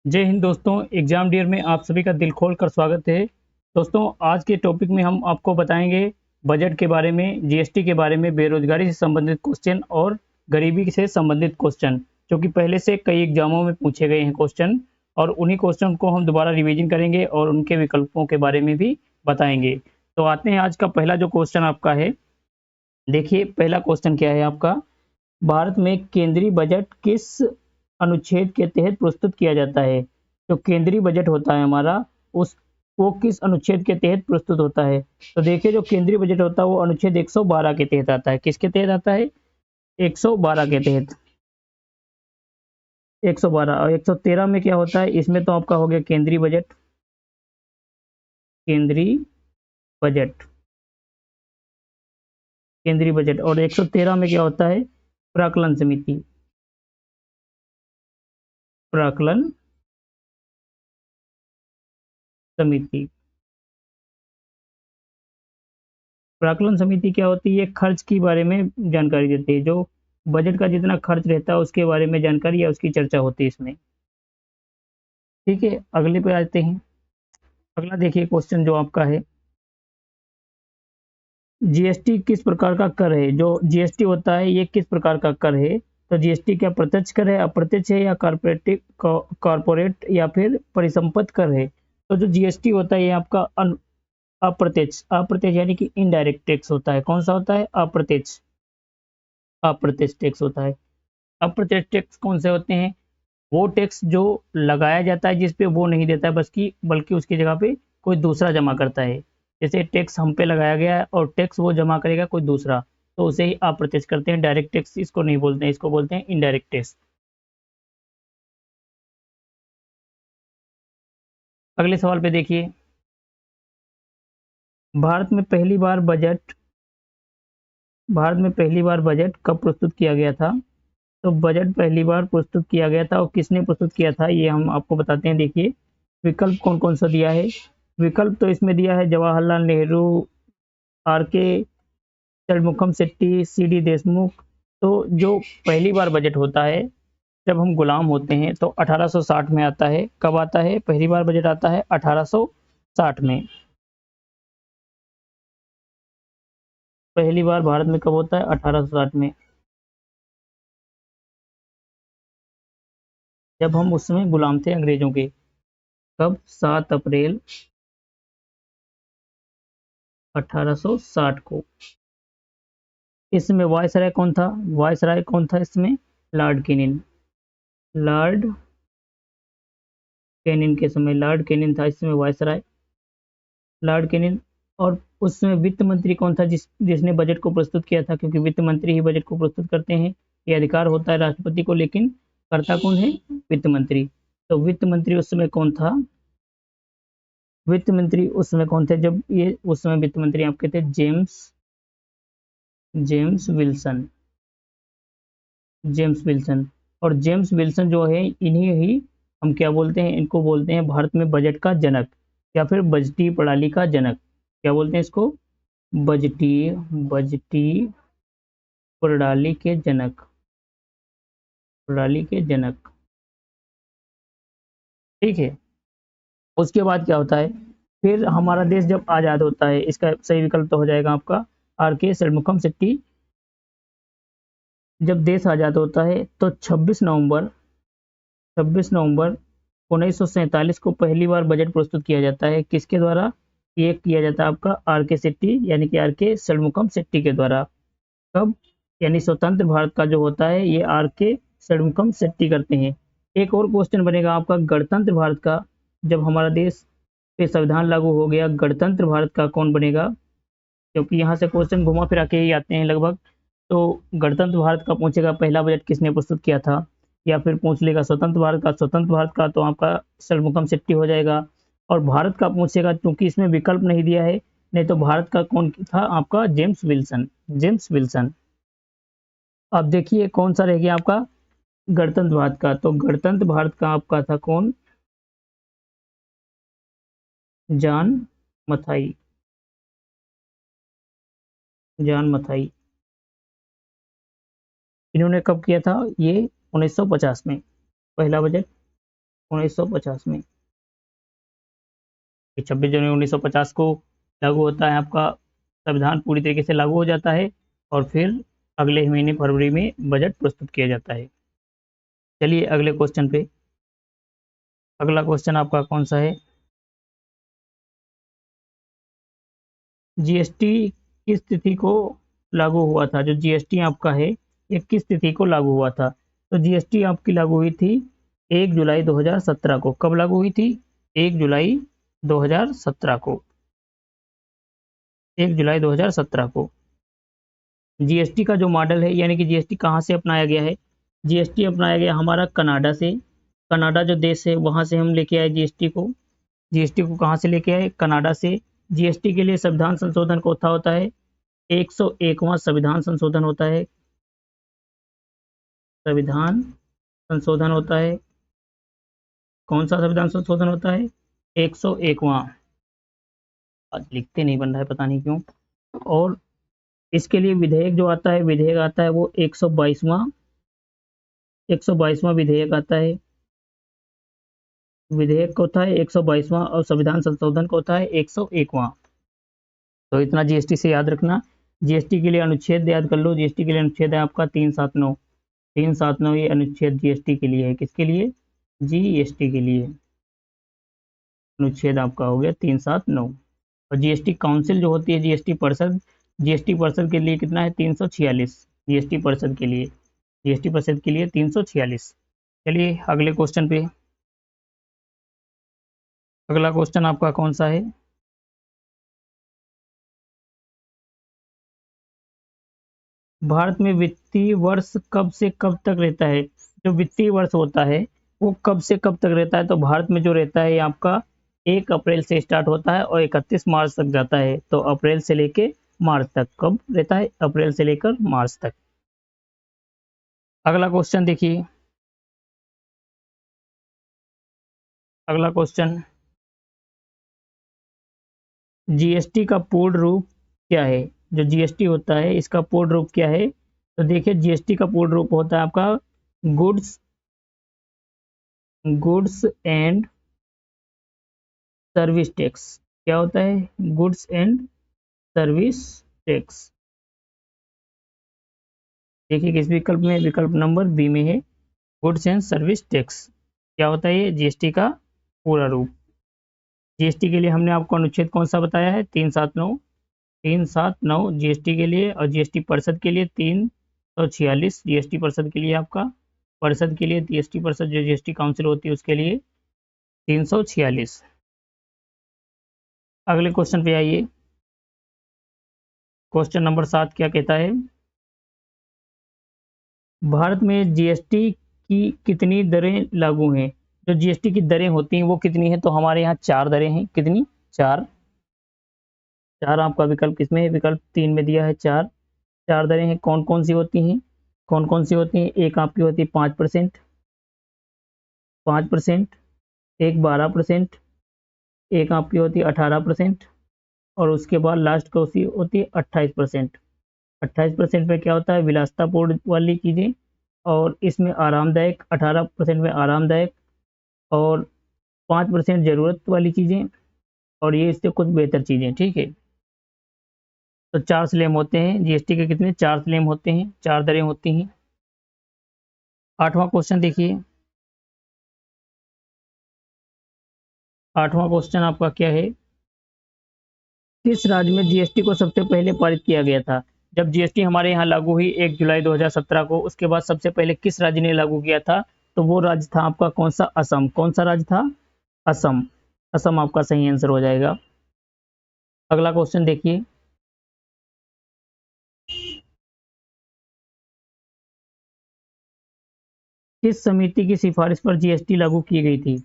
जय हिंद दोस्तों। Exam dear में आप सभी का दिल खोल कर स्वागत है। दोस्तों, आज के टॉपिक में हम आपको बताएंगे बजट के बारे में, जीएसटी के बारे में, बेरोजगारी से संबंधित क्वेश्चन और गरीबी से संबंधित क्वेश्चन, जो कि पहले से कई एग्जामों में पूछे गए हैं क्वेश्चन, और उन्हीं क्वेश्चन को हम दोबारा रिवीजन करेंगे और उनके विकल्पों के बारे में भी बताएंगे। तो आते हैं, आज का पहला जो क्वेश्चन आपका है। देखिए, पहला क्वेश्चन क्या है आपका। भारत में केंद्रीय बजट किस अनुच्छेद के तहत प्रस्तुत किया जाता है। जो केंद्रीय बजट होता है हमारा, उस वो किस अनुच्छेद के तहत प्रस्तुत होता है। तो देखिए, जो केंद्रीय बजट होता है वो अनुच्छेद 112 के तहत आता है। किसके तहत आता है? 112 के तहत। 112 और 113 में क्या होता है? इसमें तो आपका हो गया केंद्रीय बजट। केंद्रीय बजट, केंद्रीय बजट। और 113 में क्या होता है? प्राक्कलन समिति। प्राक्कलन समिति। प्राक्कलन समिति क्या होती है? खर्च के बारे में जानकारी देती है। जो बजट का जितना खर्च रहता है उसके बारे में जानकारी या उसकी चर्चा होती है इसमें। ठीक है, अगले पे आते हैं। अगला देखिए क्वेश्चन जो आपका है, जीएसटी किस प्रकार का कर है। जो जीएसटी होता है ये किस प्रकार का कर है। तो जीएसटी क्या प्रत्यक्ष कर है, अप्रत्यक्ष है, या कॉर्पोरेट या फिर परिसंपत्ति कर है। तो जो जीएसटी होता है ये आपका अप्रत्यक्ष, अप्रत्यक्ष यानी कि इनडायरेक्ट टैक्स होता है। कौन सा होता है? अप्रत्यक्ष। अप्रत्यक्ष टैक्स होता है। अप्रत्यक्ष टैक्स कौन से होते हैं? वो टैक्स जो लगाया जाता है जिस पे वो नहीं देता है, बल्कि उसकी जगह पे कोई दूसरा जमा करता है। जैसे टैक्स हम पे लगाया गया है और टैक्स वो जमा करेगा कोई दूसरा, तो उसे ही अप्रत्यक्ष करते हैं। डायरेक्ट टैक्स इसको नहीं बोलते हैं, इसको बोलते हैं इनडायरेक्ट टैक्स। अगले सवाल पे देखिए, भारत में पहली बार बजट भारत में पहली बार बजट कब प्रस्तुत किया गया था। तो बजट पहली बार प्रस्तुत किया गया था और किसने प्रस्तुत किया था ये हम आपको बताते हैं। देखिए, विकल्प कौन कौन सा दिया है। विकल्प तो इसमें दिया है जवाहरलाल नेहरू, आर के षणमुखम शेट्टी, सी डी देशमुख। तो जो पहली बार बजट होता है जब हम गुलाम होते हैं तो 1860 में आता है। कब आता है पहली बार बजट? आता है 1860 में। पहली बार भारत में कब होता है? 1860 में, जब हम उस समय गुलाम थे अंग्रेजों के। कब? 7 अप्रैल 1860 को। इसमें वायसराय कौन था? वायसराय कौन था इसमें? Lord Kenin. लॉर्ड केनिन के समय लॉर्ड केनिन था इसमें वायसराय। Lord Kenin. और उस समय वित्त मंत्री कौन था जिसने बजट को प्रस्तुत किया था? क्योंकि वित्त मंत्री ही बजट को प्रस्तुत करते हैं। ये अधिकार होता है राष्ट्रपति को, लेकिन करता कौन है? वित्त मंत्री। तो वित्त मंत्री उस समय कौन था? वित्त मंत्री उस समय कौन थे जब ये उस समय वित्त मंत्री आपके थे? James James Wilson. James Wilson. और जेम्स विल्सन जो है, इन्हीं ही हम क्या बोलते हैं? इनको बोलते हैं भारत में बजट का जनक, या फिर बजटीय प्रणाली का जनक। क्या बोलते हैं इसको? बजटीय बजटीय प्रणाली के जनक। प्रणाली के जनक। ठीक है। उसके बाद क्या होता है? फिर हमारा देश जब आजाद होता है, इसका सही विकल्प तो हो जाएगा आपका आर के षणमुखम शेट्टी। जब देश आजाद होता है तो 26 नवंबर 1947 को पहली बार बजट प्रस्तुत किया जाता है। किसके द्वारा ये किया जाता है? आपका आर के शेट्टी, यानी कि आर के षणमुखम शेट्टी के द्वारा। कब? यानी स्वतंत्र भारत का जो होता है ये आर के षणमुखम शेट्टी करते हैं। एक और क्वेश्चन बनेगा आपका गणतंत्र भारत का। जब हमारा देश पे संविधान लागू हो गया, गणतंत्र भारत का कौन बनेगा? क्योंकि यहाँ से क्वेश्चन घुमा फिरा के ही आते हैं लगभग। तो गणतंत्र भारत का पूछेगा पहला बजट किसने प्रस्तुत किया था, या फिर पूछ लेगा स्वतंत्र भारत का। स्वतंत्र भारत का तो आपका षणमुखम शेट्टी हो जाएगा। और भारत का पूछेगा, क्योंकि इसमें विकल्प नहीं दिया है, नहीं तो भारत का कौन था? आपका जेम्स विल्सन। James Wilson. अब देखिए कौन सा रह गया आपका गणतंत्र भारत का। तो गणतंत्र भारत का आपका था कौन? जॉन मथाई। जॉन मथाई। इन्होंने कब किया था ये? 1950 में पहला बजट 1950 में। 26 जनवरी 1950 को लागू होता है आपका संविधान, पूरी तरीके से लागू हो जाता है और फिर अगले ही महीने फरवरी में बजट प्रस्तुत किया जाता है। चलिए अगले क्वेश्चन पे। अगला क्वेश्चन आपका कौन सा है? जीएसटी किस तिथि को लागू हुआ था? जो जीएसटी आपका है ये किस तिथि को लागू हुआ था? तो जीएसटी आपकी लागू हुई थी 1 जुलाई 2017 को। कब लागू हुई थी? 1 जुलाई 2017 को। 1 जुलाई 2017 को। जीएसटी का जो मॉडल है, यानी कि जीएसटी कहाँ से अपनाया गया है? जीएसटी अपनाया गया हमारा कनाडा से। कनाडा जो देश है वहाँ से हम लेके आए जीएसटी को। जीएसटी को कहाँ से लेके आए? कनाडा से। जीएसटी के लिए संविधान संशोधन होता है 101वां संविधान संशोधन होता है। संविधान संशोधन होता है। कौन सा संविधान संशोधन होता है? 101वां। आज लिखते नहीं बन रहा है, पता नहीं क्यों। और इसके लिए विधेयक जो आता है, विधेयक आता है वो 122वां विधेयक आता है। विधेयक होता है 122वां और संविधान संशोधन को होता है 101वां। तो इतना जीएसटी से याद रखना। जीएसटी के लिए अनुच्छेद याद कर लो। जीएसटी के लिए अनुच्छेद है आपका 379। 379 ये अनुच्छेद जीएसटी के लिए है। किसके लिए? जीएसटी के लिए अनुच्छेद आपका हो गया 379। और जीएसटी काउंसिल जो होती है, जीएसटी परिषद, जीएसटी परिषद के लिए कितना है? 346। जीएसटी परिषद के लिए, जीएसटी परिषद के लिए 346। चलिए अगले क्वेश्चन पे। अगला क्वेश्चन आपका कौन सा है? भारत में वित्तीय वर्ष कब से कब तक रहता है? जो वित्तीय वर्ष होता है वो कब से कब तक रहता है? तो भारत में जो रहता है ये आपका 1 अप्रैल से स्टार्ट होता है और 31 मार्च तक जाता है। तो अप्रैल से लेके मार्च तक कब रहता है? अप्रैल से लेकर मार्च तक। अगला क्वेश्चन देखिए। अगला क्वेश्चन, जीएसटी का पूर्ण रूप क्या है? जो जीएसटी होता है इसका पूर्ण रूप क्या है? तो देखिए जीएसटी का पूर्ण रूप होता है आपका goods goods and service tax. क्या होता है? Goods and service tax. देखिए किस विकल्प में? विकल्प नंबर बी में है, गुड्स एंड सर्विस टैक्स। क्या होता है ये? जीएसटी का पूरा रूप। जीएसटी के लिए हमने आपको अनुच्छेद कौन सा बताया है? 379। 379 जीएसटी के लिए। और जीएसटी परिषद के लिए 346। जीएसटी परिषद के लिए आपका, परिषद के लिए जीएसटी परिषद जो जीएसटी काउंसिल होती है उसके लिए 346। अगले क्वेश्चन पे आइए। क्वेश्चन नंबर 7 क्या कहता है? भारत में जीएसटी की कितनी दरें लागू हैं? जो जीएसटी की दरें होती हैं वो कितनी है? तो हमारे यहाँ 4 दरें हैं। कितनी? 4। 4 आपका विकल्प किसमें है? विकल्प 3 में दिया है। 4 4 दरें हैं। कौन कौन सी होती हैं? कौन कौन सी होती हैं? एक आपकी होती है 5%, 5%, एक 12%, एक आपकी होती है 18%, और उसके बाद लास्ट का उसी होती है 28%। 28% में क्या होता है? विलासितापूर्ण वाली चीज़ें, और इसमें आरामदायक, 18% में आरामदायक, और 5% ज़रूरत वाली चीज़ें, और ये इससे कुछ बेहतर चीज़ें। ठीक है, तो 4 स्लैब होते हैं जीएसटी के। कितने? 4 स्लैब होते हैं, 4 दरें होती हैं। 8वां क्वेश्चन देखिए। 8वां क्वेश्चन आपका क्या है? किस राज्य में जीएसटी को सबसे पहले पारित किया गया था? जब जीएसटी हमारे यहाँ लागू हुई 1 जुलाई 2017 को, उसके बाद सबसे पहले किस राज्य ने लागू किया था? तो वो राज्य था आपका कौन सा? असम। कौन सा राज्य था? असम। असम आपका सही आंसर हो जाएगा। अगला क्वेश्चन देखिए। किस समिति की सिफारिश पर जीएसटी लागू की गई थी?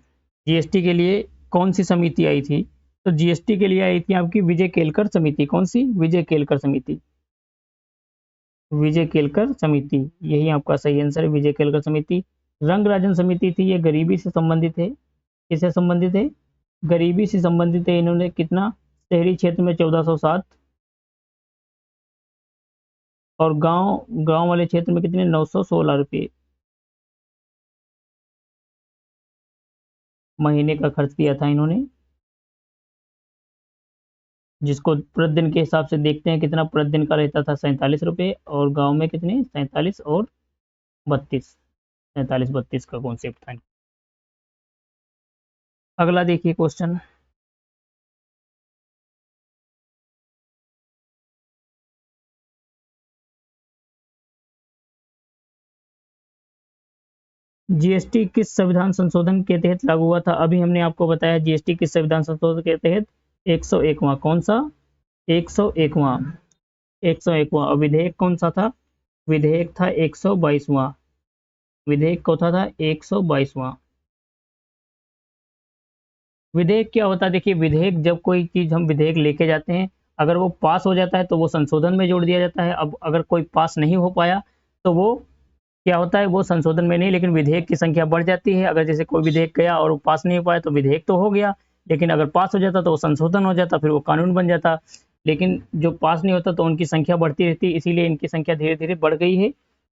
जीएसटी के लिए कौन सी समिति आई थी? तो जीएसटी के लिए आई थी आपकी विजय केलकर समिति। कौन सी? विजय केलकर समिति। विजय केलकर समिति, यही आपका सही आंसर है, विजय केलकर समिति। रंगराजन समिति थी, ये गरीबी से संबंधित है। किससे संबंधित है? गरीबी से संबंधित है। इन्होंने कितना? शहरी क्षेत्र में 1407, और गांव गांव वाले क्षेत्र में कितने? 916 रुपये। महीने का खर्च दिया था इन्होंने, जिसको प्रतिदिन के हिसाब से देखते हैं कितना प्रतिदिन का रहता था, 47 रुपये, और गांव में कितने, 47 और 32, 47-32 का कॉन्सेप्ट था। अगला देखिए क्वेश्चन, जीएसटी किस संविधान संशोधन के तहत लागू हुआ था? अभी हमने आपको बताया जीएसटी किस संविधान संशोधन के तहत, 101वां, कौन सा, 101वां, 101वां। और विधेयक कौन सा था, विधेयक था 122वां, विधेयक कौन सा था, 122वां। विधेयक क्या होता है, देखिए विधेयक, जब कोई चीज हम विधेयक लेके जाते हैं, अगर वो पास हो जाता है तो वो संशोधन में जोड़ दिया जाता है। अब अगर कोई पास नहीं हो पाया तो वो क्या होता है, वो संशोधन में नहीं, लेकिन विधेयक की संख्या बढ़ जाती है। अगर जैसे कोई विधेयक गया और वो पास नहीं हो पाया तो विधेयक तो हो गया, लेकिन अगर पास हो जाता तो वो संशोधन हो जाता, फिर वो कानून बन जाता। लेकिन जो पास नहीं होता तो उनकी संख्या बढ़ती रहती, इसीलिए इनकी संख्या धीरे धीरे बढ़ गई है।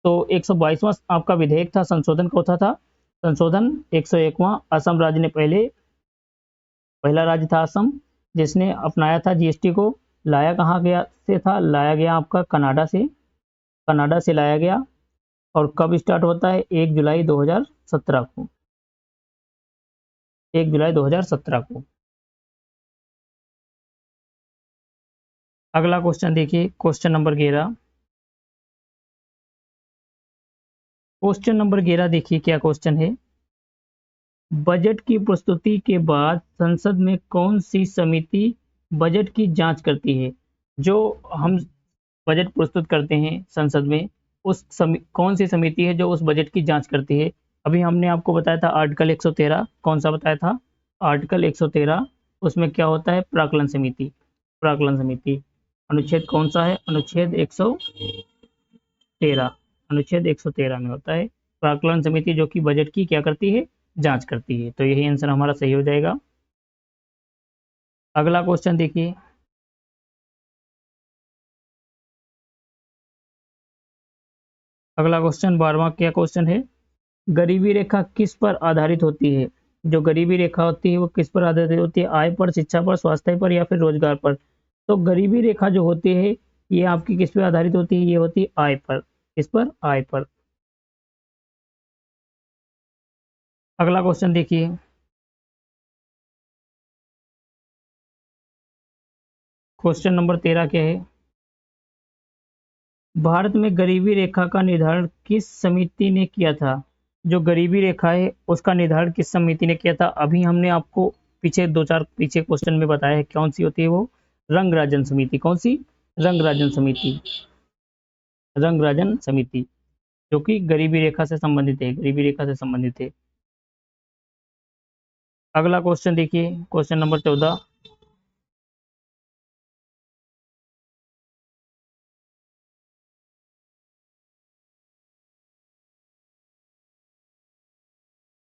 तो 122वां आपका विधेयक था, संशोधन कौन सा था, संशोधन 101वां। असम राज्य ने पहला राज्य था असम, जिसने अपनाया था जीएसटी को। लाया कहाँ गया से था, लाया गया आपका कनाडा से, कनाडा से लाया गया। और कब स्टार्ट होता है, 1 जुलाई 2017 को, 1 जुलाई 2017 को। अगला क्वेश्चन देखिए, क्वेश्चन नंबर 11, क्वेश्चन नंबर 11 देखिए क्या क्वेश्चन है। बजट की प्रस्तुति के बाद संसद में कौन सी समिति बजट की जांच करती है? जो हम बजट प्रस्तुत करते हैं संसद में, कौन सी समिति है जो उस बजट की जांच करती है? अभी हमने आपको बताया था आर्टिकल 113, कौन सा बताया था, आर्टिकल 113, उसमें क्या होता है, प्राक्कलन समिति, प्राक्कलन समिति। अनुच्छेद कौन सा है, अनुच्छेद 113, अनुच्छेद 113 में होता है प्राक्कलन समिति, जो कि बजट की क्या करती है, जांच करती है। तो यही आंसर हमारा सही हो जाएगा। अगला क्वेश्चन देखिए, अगला क्वेश्चन 12वां क्या क्वेश्चन है, गरीबी रेखा किस पर आधारित होती है? जो गरीबी रेखा होती है वो किस पर आधारित होती है, आय पर, शिक्षा पर, स्वास्थ्य पर, या फिर रोजगार पर? तो गरीबी रेखा जो होती है ये आपकी किस पर आधारित होती है, ये होती है आय पर, किस पर, आय पर। अगला क्वेश्चन देखिए, क्वेश्चन नंबर 13 क्या है, भारत में गरीबी रेखा का निर्धारण किस समिति ने किया था? जो गरीबी रेखा है उसका निर्धारण किस समिति ने किया था? अभी हमने आपको पीछे 2-4 पीछे क्वेश्चन में बताया है, कौन सी होती है वो, रंगराजन समिति। कौन सी, रंगराजन समिति, रंगराजन समिति, जो कि गरीबी रेखा से संबंधित है, गरीबी रेखा से संबंधित है। अगला क्वेश्चन देखिए, क्वेश्चन नंबर 14,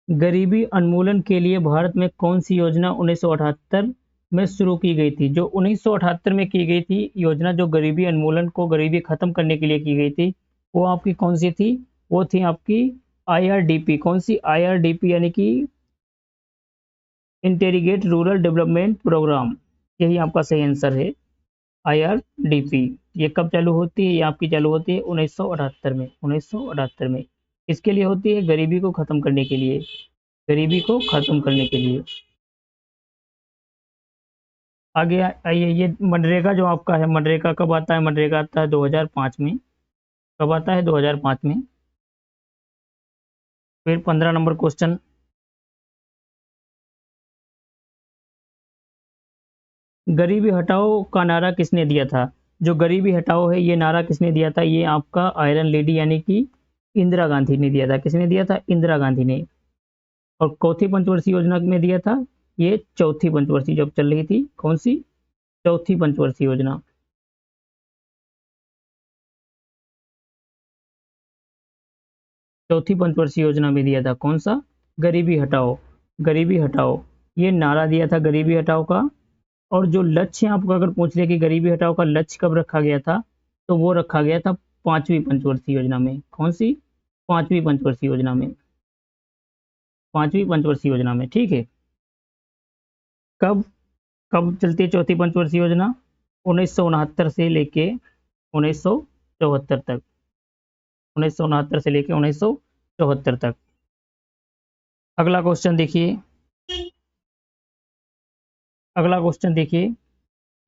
गरीबी उन्मूलन के लिए भारत में कौन सी योजना 1978 में शुरू की गई थी? जो 1978 में की गई थी योजना, जो गरीबी उन्मूलन को, गरीबी खत्म करने के लिए की गई थी, वो आपकी कौन सी थी, वो थी आपकी आईआरडीपी। कौन सी, आईआरडीपी, यानी कि इंटेग्रेटेड रूरल डेवलपमेंट प्रोग्राम, यही आपका सही आंसर है, आईआरडीपी। ये कब चालू होती है, ये आपकी चालू होती है 1978 में, 1978 में। इसके लिए होती है, गरीबी को खत्म करने के लिए, गरीबी को खत्म करने के लिए। आगे आइए, ये मनरेगा जो आपका है, मनरेगा कब आता है, मनरेगा आता है 2005 में, कब आता है, 2005 में। फिर 15 नंबर क्वेश्चन, गरीबी हटाओ का नारा किसने दिया था? जो गरीबी हटाओ है ये नारा किसने दिया था, ये आपका आयरन लेडी यानी कि इंदिरा गांधी ने दिया था। किसने दिया था, इंदिरा गांधी ने। और चौथी पंचवर्षीय योजना में दिया था, ये चौथी पंचवर्षीय जब चल रही थी, कौन सी, चौथी पंचवर्षीय योजना। चौथी पंचवर्षीय योजना में दिया था, कौन सा, गरीबी हटाओ, गरीबी हटाओ, ये नारा दिया था गरीबी हटाओ का। और जो लक्ष्य आपको अगर पूछ ले कि गरीबी हटाओ का लक्ष्य कब रखा गया था, तो वो रखा गया था पांचवी पंचवर्षीय योजना में। कौन सी, पांचवी पंचवर्षीय योजना में, पांचवी पंचवर्षीय योजना में, ठीक है। कब कब चलती है चौथी पंचवर्षीय योजना? 1969 से लेके 1974 तक, 1969 से लेके 1974 तक। अगला क्वेश्चन देखिए, अगला क्वेश्चन देखिए,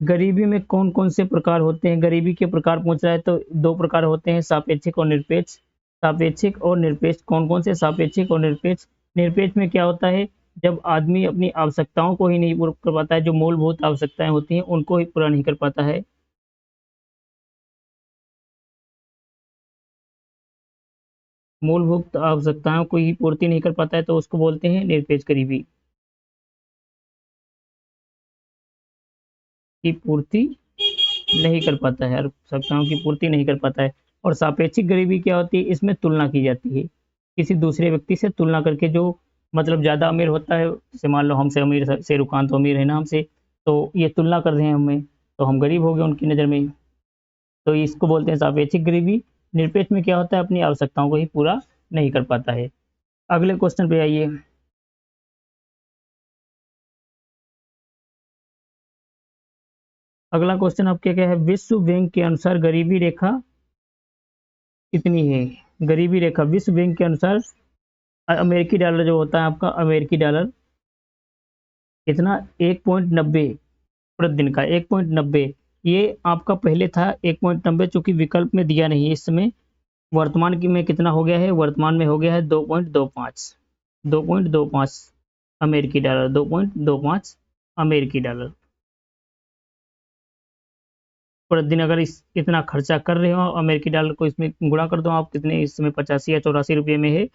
गरीबी में कौन कौन से प्रकार होते हैं? गरीबी के प्रकार पूछ रहा है तो दो प्रकार होते हैं, सापेक्षिक और निरपेक्ष। सापेक्षिक और निरपेक्ष कौन कौन से? सापेक्षिक और निरपेक्ष। निरपेक्ष में क्या होता है, जब आदमी अपनी आवश्यकताओं को ही नहीं पूरा कर पाता है, जो मूलभूत आवश्यकताएं होती हैं उनको ही पूरा नहीं कर पाता है। मूलभूत आवश्यकताओं को ही पूर्ति नहीं कर पाता है तो उसको बोलते हैं निरपेक्ष गरीबी, की पूर्ति नहीं कर पाता है, आवश्यकताओं की पूर्ति नहीं कर पाता है। और सापेक्षिक गरीबी क्या होती है? इसमें तुलना की जाती है, किसी दूसरे व्यक्ति से तुलना करके, जो मतलब ज़्यादा अमीर होता है, जैसे मान लो हमसे अमीर शेरुखान तो अमीर है ना हमसे, तो ये तुलना कर रहे हैं हमें, तो हम गरीब हो गए उनकी नज़र में, तो इसको बोलते हैं सापेक्षिक गरीबी। निरपेक्ष में क्या होता है? अपनी आवश्यकताओं को ही पूरा नहीं कर पाता है। अगले क्वेश्चन पे आइए, अगला क्वेश्चन आपके क्या है? विश्व बैंक के अनुसार गरीबी रेखा कितनी है? गरीबी रेखा विश्व बैंक के अनुसार, अमेरिकी डॉलर जो होता है आपका, अमेरिकी डॉलर कितना? 1.90 प्रतिदिन का, 1.90। ये आपका पहले था 1.90, चूंकि विकल्प में दिया नहीं है इस समय। वर्तमान की में कितना हो गया है? वर्तमान में हो गया है 2.25, 2.25 अमेरिकी डॉलर, 2.25 अमेरिकी डॉलर प्रतिदिन। अगर इतना खर्चा कर रहे हो अमेरिकी डॉलर को, इसमें गुणा कर दो आप, कितने इस समय 85 या 84 रुपये में है,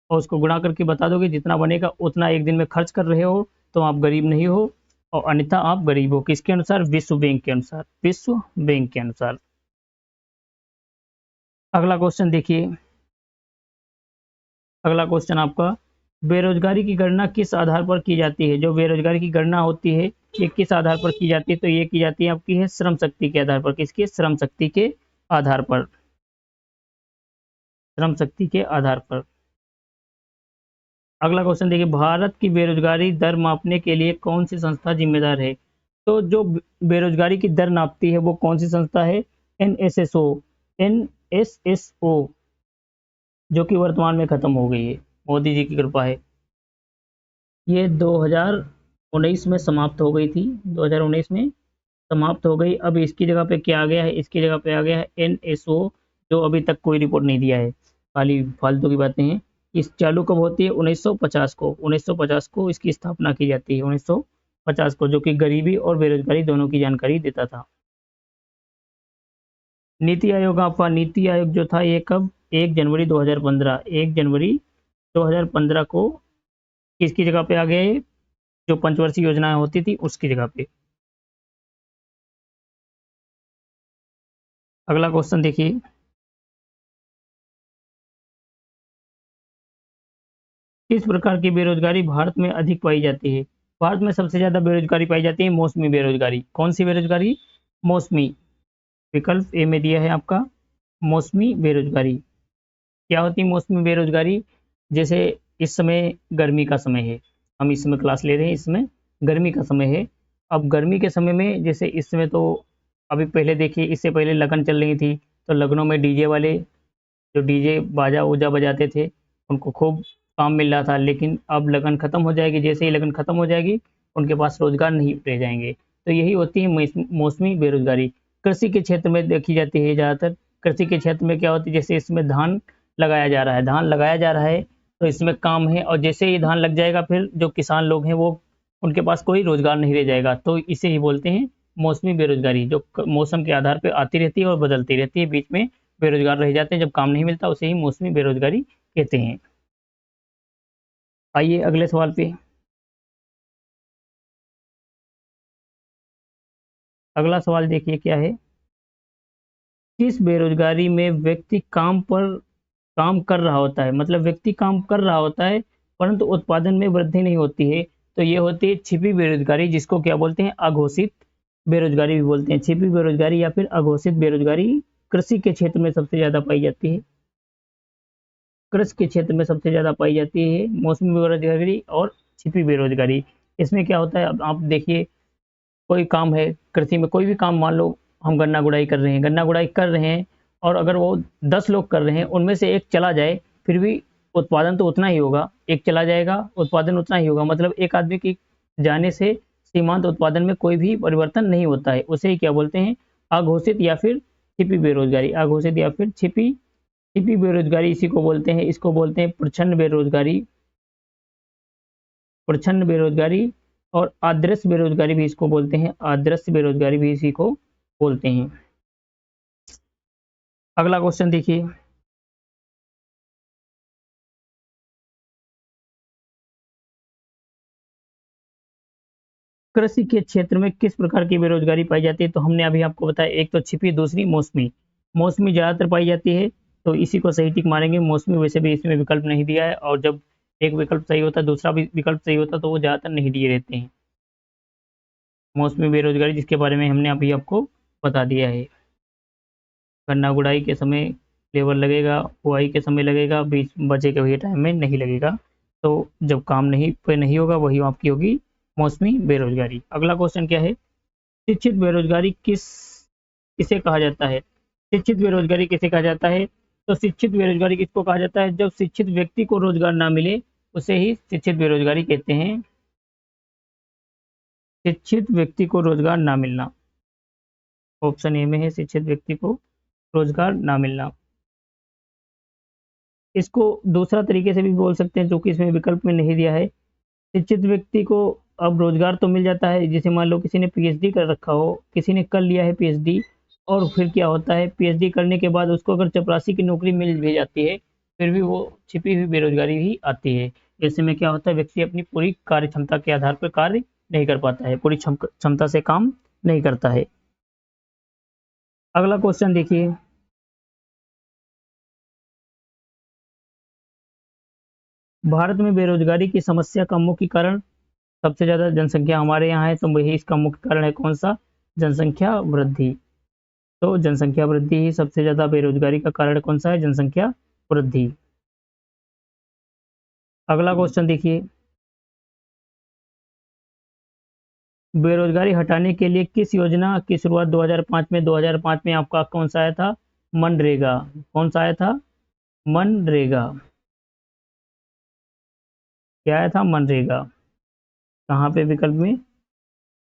और उसको गुणा करके बता दोगे जितना बनेगा उतना एक दिन में खर्च कर रहे हो, तो आप गरीब नहीं हो, और अन्यथा आप गरीब हो। किसके अनुसार? विश्व बैंक के अनुसार, विश्व बैंक के अनुसार। अगला क्वेश्चन देखिए, अगला क्वेश्चन आपका, बेरोजगारी की गणना किस आधार पर की जाती है? जो बेरोजगारी की गणना होती है ये किस आधार पर की जाती है? तो ये की जाती है आपकी है श्रम शक्ति के आधार पर। किसके? श्रम शक्ति के आधार पर, श्रम शक्ति के आधार पर। अगला क्वेश्चन देखिए, भारत की बेरोजगारी दर मापने के लिए कौन सी संस्था जिम्मेदार है? तो जो बेरोजगारी की दर नापती है वो कौन सी संस्था है? एनएसएसओ, एनएसएसओ, जो कि वर्तमान में खत्म हो गई है, मोदी जी की कृपा है। ये 2019 में समाप्त हो गई थी, 2019 में समाप्त हो गई। अब इसकी जगह पे क्या आ गया है? इसकी जगह पे आ गया है एनएसओ, जो अभी तक कोई रिपोर्ट नहीं दिया है, खाली फालतू की बातें हैं। इस चालू कब होती है? 1950 को, 1950 को इसकी स्थापना की जाती है, 1950 को, जो कि गरीबी और बेरोजगारी दोनों की जानकारी देता था। नीति आयोग, आपका नीति आयोग जो था ये कब? 1 जनवरी 2015, 1 जनवरी 2015 को किसकी जगह पे आ गया है? जो पंचवर्षीय योजनाएं होती थी उसकी जगह पे। अगला क्वेश्चन देखिए, किस प्रकार की बेरोजगारी भारत में अधिक पाई जाती है? भारत में सबसे ज्यादा बेरोजगारी पाई जाती है मौसमी बेरोजगारी। कौन सी बेरोजगारी? मौसमी। विकल्प ए में दिया है आपका मौसमी बेरोजगारी। क्या होती है मौसमी बेरोजगारी? जैसे इस समय गर्मी का समय है, हम इस समय क्लास ले रहे हैं, इस समय गर्मी का समय है। अब गर्मी के समय में जैसे इस समय तो अभी पहले देखिए, इससे पहले लगन चल रही थी, तो लगनों में डीजे वाले, जो डीजे बाजा ऊजा बजाते थे, उनको खूब काम मिल रहा था। लेकिन अब लगन खत्म हो जाएगी, जैसे ही लगन खत्म हो जाएगी उनके पास रोजगार नहीं रह जाएंगे। तो यही होती है मौसमी बेरोजगारी। कृषि के क्षेत्र में देखी जाती है ज़्यादातर। कृषि के क्षेत्र में क्या होती है? जैसे इसमें धान लगाया जा रहा है, धान लगाया जा रहा है, तो इसमें काम है, और जैसे ही धान लग जाएगा फिर जो किसान लोग हैं वो, उनके पास कोई रोजगार नहीं रह जाएगा। तो इसे ही बोलते हैं मौसमी बेरोजगारी, जो मौसम के आधार पर आती रहती है और बदलती रहती है, बीच में बेरोजगार रह जाते हैं, जब काम नहीं मिलता उसे ही मौसमी बेरोजगारी कहते हैं। आइए अगले सवाल पे। अगला सवाल देखिए क्या है, किस बेरोजगारी में व्यक्ति काम कर रहा होता है, मतलब व्यक्ति काम कर रहा होता है परंतु उत्पादन में वृद्धि नहीं होती है, तो ये होती है छिपी बेरोजगारी, जिसको क्या बोलते हैं? अघोषित बेरोजगारी भी बोलते हैं। छिपी बेरोजगारी या फिर अघोषित बेरोजगारी कृषि के क्षेत्र में सबसे ज्यादा पाई जाती है, कृषि के क्षेत्र में सबसे ज्यादा पाई जाती है मौसमी बेरोजगारी और छिपी बेरोजगारी। इसमें क्या होता है, अब आप देखिए, कोई काम है कृषि में, कोई भी काम, मान लो हम गन्ना गुड़ाई कर रहे हैं, गन्ना गुड़ाई कर रहे हैं, और अगर वो 10 लोग कर रहे हैं, उनमें से एक चला जाए, फिर भी उत्पादन तो उतना ही होगा। एक चला जाएगा, उत्पादन उतना ही होगा, मतलब एक आदमी की जाने से सीमांत उत्पादन में कोई भी परिवर्तन नहीं होता है। उसे ही क्या बोलते हैं, अघोषित या फिर छिपी बेरोजगारी। अघोषित या फिर छिपी छिपी बेरोजगारी इसी को बोलते हैं। इसको बोलते हैं प्रच्छन्न बेरोजगारी, प्रच्छन्न बेरोजगारी, और आदर्श बेरोजगारी भी इसको बोलते हैं, आदर्श बेरोजगारी भी इसी को बोलते हैं। अगला क्वेश्चन देखिए, कृषि के क्षेत्र में किस प्रकार की बेरोजगारी पाई जाती है? तो हमने अभी आपको बताया, एक तो छिपी, दूसरी मौसमी। मौसमी ज्यादातर पाई जाती है, तो इसी को सही टिक मारेंगे। मौसमी वैसे भी इसमें विकल्प नहीं दिया है, और जब एक विकल्प सही होता है, दूसरा भी विकल्प सही होता, तो वो ज्यादातर नहीं दिए रहते हैं। मौसमी बेरोजगारी, जिसके बारे में हमने अभी आपको बता दिया है। गन्ना गुड़ाई के समय लेबर लगेगा, बुआई के समय लगेगा, बीच बचे के भैया टाइम में नहीं लगेगा। तो जब काम नहीं पे नहीं होगा, वही आपकी होगी मौसमी बेरोजगारी। अगला क्वेश्चन क्या है, शिक्षित बेरोजगारी किसे कहा जाता है? शिक्षित बेरोजगारी किसे कहा जाता है? तो शिक्षित बेरोजगारी किसको कहा जाता है? जब शिक्षित व्यक्ति को रोजगार ना मिले, उसे ही शिक्षित बेरोजगारी कहते हैं। शिक्षित व्यक्ति को रोजगार ना मिलना, ऑप्शन ए में है, शिक्षित व्यक्ति को रोजगार ना मिलना। इसको दूसरा तरीके से भी बोल सकते हैं, जो कि इसमें विकल्प में नहीं दिया है। शिक्षित व्यक्ति को अब रोजगार तो मिल जाता है, जैसे मान लो किसी ने पीएचडी कर रखा हो, किसी ने कर लिया है पीएचडी, और फिर क्या होता है, पीएचडी करने के बाद उसको अगर चपरासी की नौकरी मिल भी जाती है, फिर भी वो छिपी हुई बेरोजगारी ही आती है। ऐसे में क्या होता है, व्यक्ति अपनी पूरी कार्य क्षमता के आधार पर कार्य नहीं कर पाता है, पूरी क्षमता से काम नहीं करता है। अगला क्वेश्चन देखिए, भारत में बेरोजगारी की समस्या का मुख्य कारण, सबसे ज्यादा जनसंख्या हमारे यहाँ है, तो वही इसका मुख्य कारण है, कौन सा? जनसंख्या वृद्धि। तो जनसंख्या वृद्धि ही सबसे ज्यादा बेरोजगारी का कारण कौन सा है? जनसंख्या वृद्धि। अगला क्वेश्चन देखिए, बेरोजगारी हटाने के लिए किस योजना की शुरुआत 2005 में? 2005 में आपका कौन सा आया था? मनरेगा। कौन सा आया था? मनरेगा। क्या आया था? मनरेगा। कहाँ पे विकल्प में?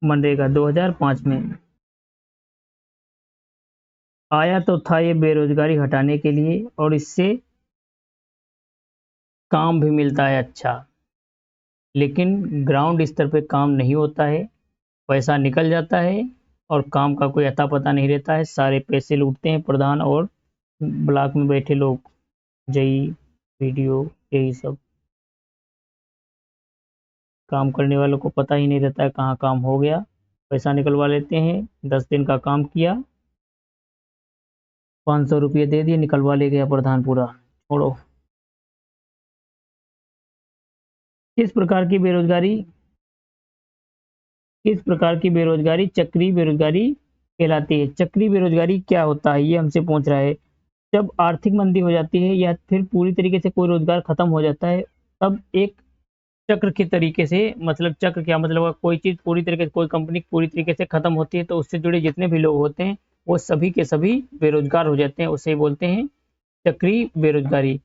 मनरेगा 2005 में आया तो था, ये बेरोजगारी हटाने के लिए, और इससे काम भी मिलता है अच्छा, लेकिन ग्राउंड स्तर पे काम नहीं होता है, पैसा निकल जाता है, और काम का कोई अता पता नहीं रहता है। सारे पैसे लूटते हैं प्रधान और ब्लॉक में बैठे लोग, जई, वीडियो, यही सब। काम करने वालों को पता ही नहीं रहता है कहाँ काम हो गया, पैसा निकलवा लेते हैं। 10 दिन का काम किया, 500 रुपये दे दिए, निकलवा ले गया प्रधान पूरा, छोड़ो। किस प्रकार की बेरोजगारी, किस प्रकार की बेरोजगारी चक्रीय बेरोजगारी कहलाती है? चक्रीय बेरोजगारी क्या होता है, ये हमसे पूछ रहा है। जब आर्थिक मंदी हो जाती है, या फिर पूरी तरीके से कोई रोजगार खत्म हो जाता है, तब एक चक्र के तरीके से, मतलब चक्र क्या मतलब हुआ, कोई चीज पूरी तरीके से, कोई कंपनी पूरी तरीके से खत्म होती है, तो उससे जुड़े जितने भी लोग होते हैं, वो सभी के सभी बेरोजगार हो जाते हैं, उसे बोलते हैं चक्रीय बेरोजगारी।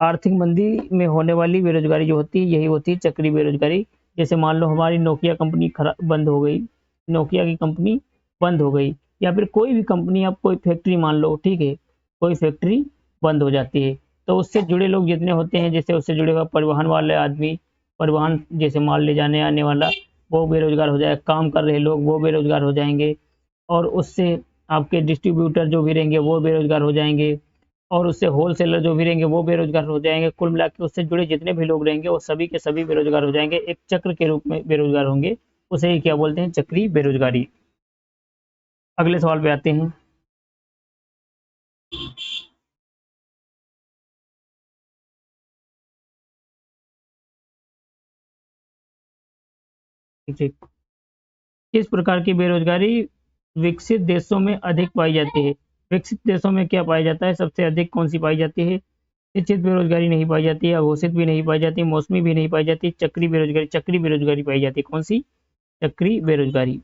आर्थिक मंदी में होने वाली बेरोजगारी जो होती है, यही होती है चक्रीय बेरोजगारी। जैसे मान लो हमारी नोकिया कंपनी बंद हो गई, नोकिया की कंपनी बंद हो गई, या फिर कोई भी कंपनी, आप कोई फैक्ट्री मान लो, ठीक है, कोई फैक्ट्री बंद हो जाती है, तो उससे जुड़े लोग जितने होते हैं, जैसे उससे जुड़े हुआ परिवहन वाले आदमी, परिवहन जैसे माल ले जाने आने वाला, वो बेरोजगार हो जाएगा। काम कर रहे लोग वो बेरोजगार हो जाएंगे, और उससे आपके डिस्ट्रीब्यूटर जो भी रहेंगे वो बेरोजगार हो जाएंगे, और उससे होलसेलर जो भी रहेंगे वो बेरोजगार हो जाएंगे। कुल मिला के उससे जुड़े जितने भी लोग रहेंगे, वो सभी के सभी बेरोजगार हो जाएंगे, एक चक्र के रूप में बेरोजगार होंगे। उसे ही क्या बोलते हैं? चक्रीय बेरोजगारी। अगले सवाल पे आते हैं, ठीक, किस प्रकार की बेरोजगारी विकसित देशों में अधिक पाई जाती है? विकसित देशों में क्या पाया जाता है, सबसे अधिक कौन सी पाई जाती है? निश्चित बेरोजगारी नहीं पाई जाती है, अघोषित भी नहीं पाई जाती, मौसमी भी नहीं पाई जाती, चक्री बेरोजगारी पाई जाती है। कौन सी? चक्री बेरोजगारी।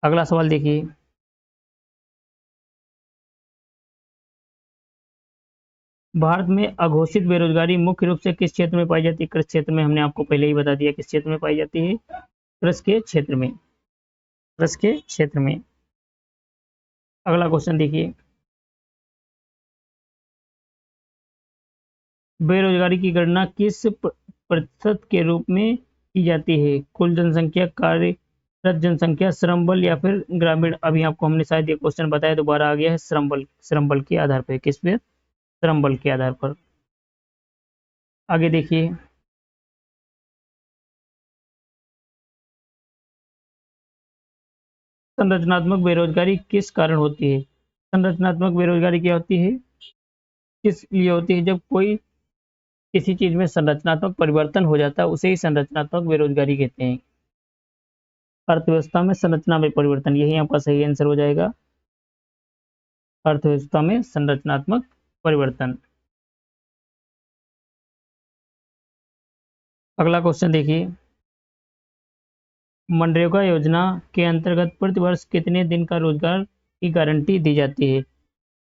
अगला सवाल देखिए, भारत में अघोषित बेरोजगारी मुख्य रूप से किस क्षेत्र में पाई जाती है? कृषि क्षेत्र में। हमने आपको पहले ही बता दिया किस क्षेत्र में पाई जाती है, कृषि के क्षेत्र में, कृषि के क्षेत्र में। अगला क्वेश्चन देखिए, बेरोजगारी की गणना किस प्रतिशत के रूप में की जाती है? कुल जनसंख्या, कार्यरत जनसंख्या, श्रम बल या फिर ग्रामीण? अभी आपको हमने शायद ये क्वेश्चन बताया, दोबारा आ गया है। श्रम बल के आधार पर। किस पे? श्रम बल के आधार पर। आगे देखिए, संरचनात्मक बेरोजगारी किस कारण होती है? संरचनात्मक बेरोजगारी क्या होती है, किस लिए होती है? जब कोई किसी चीज में संरचनात्मक परिवर्तन हो जाता है उसे ही संरचनात्मक बेरोजगारी कहते हैं। अर्थव्यवस्था में संरचना में परिवर्तन, यही आपका सही आंसर हो जाएगा, अर्थव्यवस्था में संरचनात्मक परिवर्तन। अगला क्वेश्चन देखिए, मनरेगा योजना के अंतर्गत प्रतिवर्ष कितने दिन का रोजगार की गारंटी दी जाती है?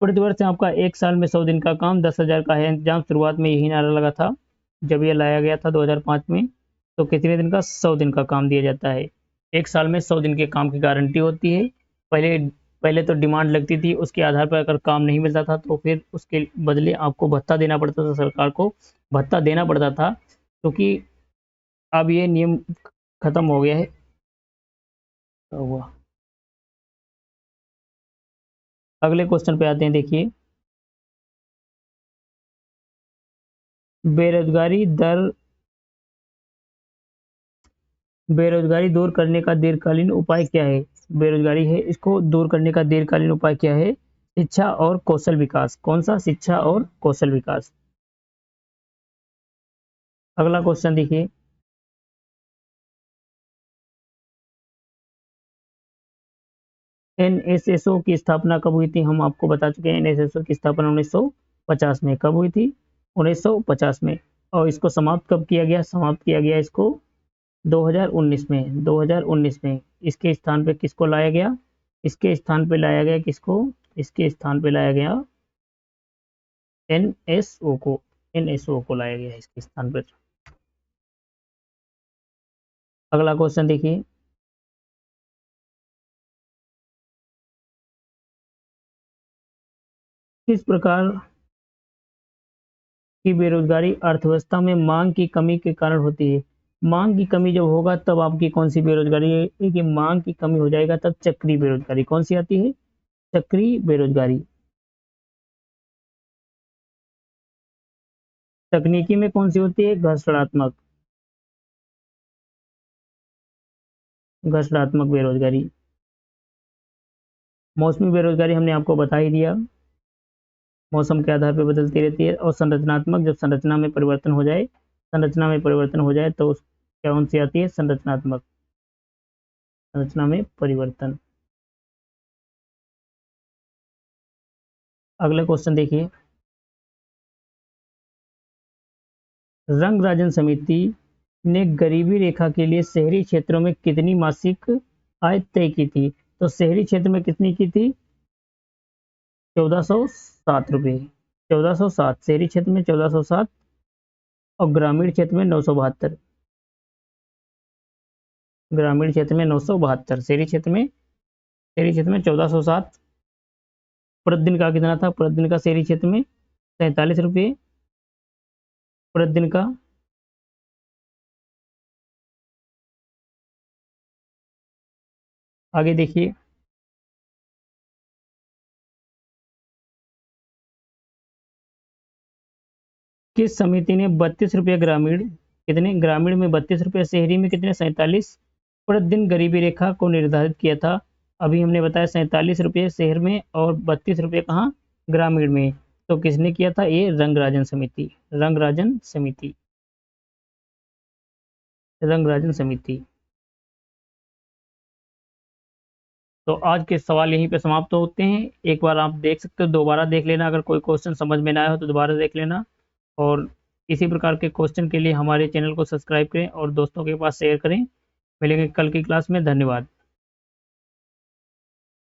प्रतिवर्ष आपका एक साल में 100 दिन का काम 10,000 का है। जहाँ शुरुआत में यही नारा लगा था जब ये लाया गया था 2005 में। तो कितने दिन का? 100 दिन का काम दिया जाता है। एक साल में 100 दिन के काम की गारंटी होती है। पहले पहले तो डिमांड लगती थी, उसके आधार पर अगर काम नहीं मिलता था तो फिर उसके बदले आपको भत्ता देना पड़ता था, सरकार को भत्ता देना पड़ता था, क्योंकि अब ये नियम खत्म हो गया है। हुआ। अगले क्वेश्चन पे आते हैं, देखिए, बेरोजगारी दर बेरोजगारी दूर करने का दीर्घकालीन उपाय क्या है? बेरोजगारी है, इसको दूर करने का दीर्घकालीन उपाय क्या है? शिक्षा और कौशल विकास। कौन सा? शिक्षा और कौशल विकास। अगला क्वेश्चन देखिए, एनएसएसओ की स्थापना कब हुई थी? हम आपको बता चुके हैं, एनएसएसओ की स्थापना 1950 में। कब हुई थी? 1950 में। और इसको समाप्त कब किया गया? समाप्त किया गया इसको 2019 में। 2019 में। इसके स्थान पे किसको लाया गया? इसके स्थान पे लाया गया किसको? इसके स्थान पे लाया गया एनएसओ को। एनएसओ को लाया गया है इसके स्थान पर। अगला क्वेश्चन देखिए, किस प्रकार की बेरोजगारी अर्थव्यवस्था में मांग की कमी के कारण होती है? मांग की कमी जब होगा तब आपकी कौन सी बेरोजगारी है? कि मांग की कमी हो जाएगा तब चक्री बेरोजगारी। कौन सी आती है? चक्री बेरोजगारी। तकनीकी में कौन सी होती है? घर्षणात्मक। घर्षणात्मक बेरोजगारी। मौसमी बेरोजगारी हमने आपको बता ही दिया, मौसम के आधार पर बदलती रहती है। और संरचनात्मक, जब संरचना में परिवर्तन हो जाए, संरचना में परिवर्तन हो जाए तो क्या कौन सी आती है? संरचनात्मक। संरचना में परिवर्तन। अगला क्वेश्चन देखिए, रंग राजन समिति ने गरीबी रेखा के लिए शहरी क्षेत्रों में कितनी मासिक आय तय की थी? तो शहरी क्षेत्र में कितनी की थी? 1407 रुपये। 1407 शहरी क्षेत्र में, 1407। और ग्रामीण क्षेत्र में 972। ग्रामीण क्षेत्र में 972। शहरी क्षेत्र में 1407। प्रतिदिन का कितना था? प्रतिदिन का शहरी क्षेत्र में 47 रुपये प्रतिदिन का। आगे देखिए, किस समिति ने 32 रुपये ग्रामीण, कितने ग्रामीण में 32 रुपये, शहरी में कितने? 47 प्रतिदिन गरीबी रेखा को निर्धारित किया था? अभी हमने बताया 47 रुपये शहर में और 32 रुपये कहाँ? ग्रामीण में। तो किसने किया था? ये रंगराजन समिति। रंगराजन समिति। रंगराजन समिति। तो आज के सवाल यहीं पे समाप्त होते हैं। एक बार आप देख सकते हो, दोबारा देख लेना, अगर कोई क्वेश्चन समझ में ना आया हो तो दोबारा देख लेना। और इसी प्रकार के क्वेश्चन के लिए हमारे चैनल को सब्सक्राइब करें और दोस्तों के पास शेयर करें। मिलेंगे कल की क्लास में। धन्यवाद।